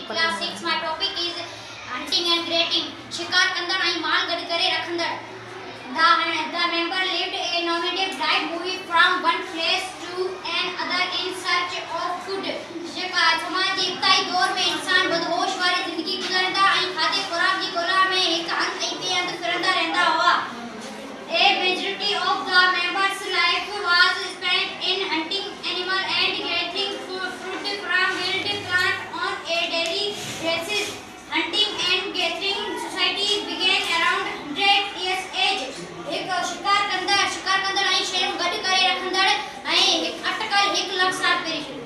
Class 6 my topic is hunting and gathering. शिकार कंदड़ ऐं माल गॾु करे रखंदड़. The member lived a nomadic life, moving from one place to another in search of food. समाज जे इब्तिदाई दौर में इंसान बदहोश वारी जिंदगी गुज़ारंदा ऐं खाधे खुराक जी ॻोल्हा में हिक हंधि ऐं ॿिए हंधि फिरंदा रहंदा हुआ. A majority of the members' life was spent in hunting animals and gathering fruit from wild plants on a daily basis. Hunting and gathering society began around 100 years age. एक शिकार कंदड़ ऐं शयूं गॾु करे रखंदड़ ऐं हिक अटकल 1 लाख साल पहिरीं शुरू.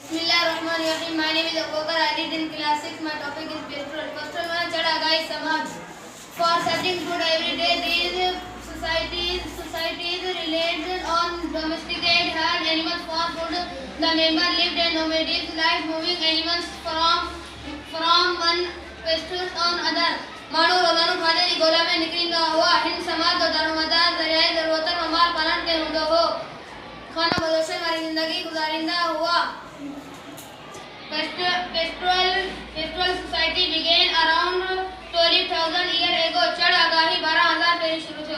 Bismillahirrahmanirrahim. My name is Abubakar. I read in class 6. My topic is spiritual. First one, Chada Gai Samaj. For searching food every day, these societies relied on domesticated herd animals for food. The member lived a nomadic life, moving animals from one pasture on other. मानव रोजाना खाने की गोला में निकलता हुआ हिंद समाज तो दारोमदार दरियाई जरूरतों में माल पालन के हुए हो खाना बदोश हमारी जिंदगी गुजारिंदा हुआ. Pastoral society began around 12,000 years ago. चढ़ आगाही 12,000 पहले शुरू थी.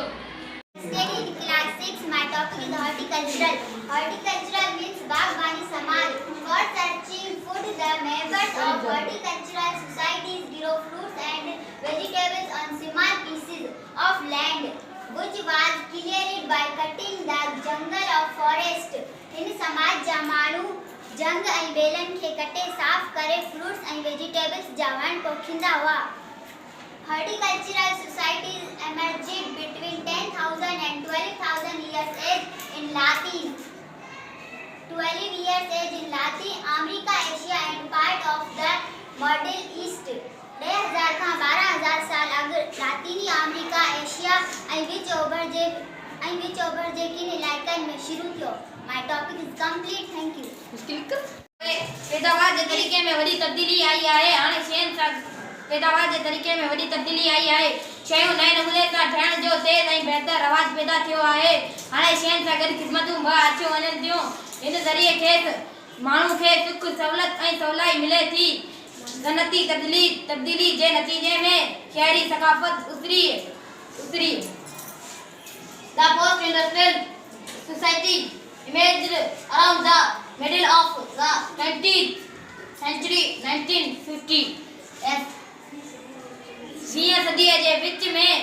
Studying class 6. My topic is horticultural. Horticultural means बागवानी समाज. For searching food, the members of horticultural societies grow fruits and vegetables on small pieces of land, which was cleared by cutting the jungle of forest. इन समाज जा माण्हू जंग ऐं बेलन खे कटे साफ़ करे फ्रूट्स ऐं वेजिटेबल्स जा वण पोखींदा हुआ. Horticultural societies emerged between 10,000 and 12,000 years age in Latin. 12 years age in Latin America, Asia and part of the Middle East. 10,000 खां 12,000 साल अॻु लातीनी अमेरिका, एशिया ऐं विच ओभर जे किन इलाइक़नि में शुरू थियो. My topic is complete. Thank you. पैदावार जे तरीक़े में वॾी तब्दीली आई आहे. हाणे शयुनि सां पैदावार जे तरीक़े में वॾी तब्दीली आई आहे. शयूं नए नमूने सां ठहण जो तेज़ ऐं बहितर रवाज पैदा थियो आहे. हाणे शयुनि सां गॾु ख़िदमतूं बि अची वञनि थियूं. इन ज़रिए खेसि माण्हू खे सुख सहूलियत ऐं सवलाई मिले थी. सनती तब्दीली जे नतीजे में शहरी सक़ाफ़त उतरी. The post-industrial society emerged around the middle of the 19th century, 1950. 20वीं सदीअ जे विच में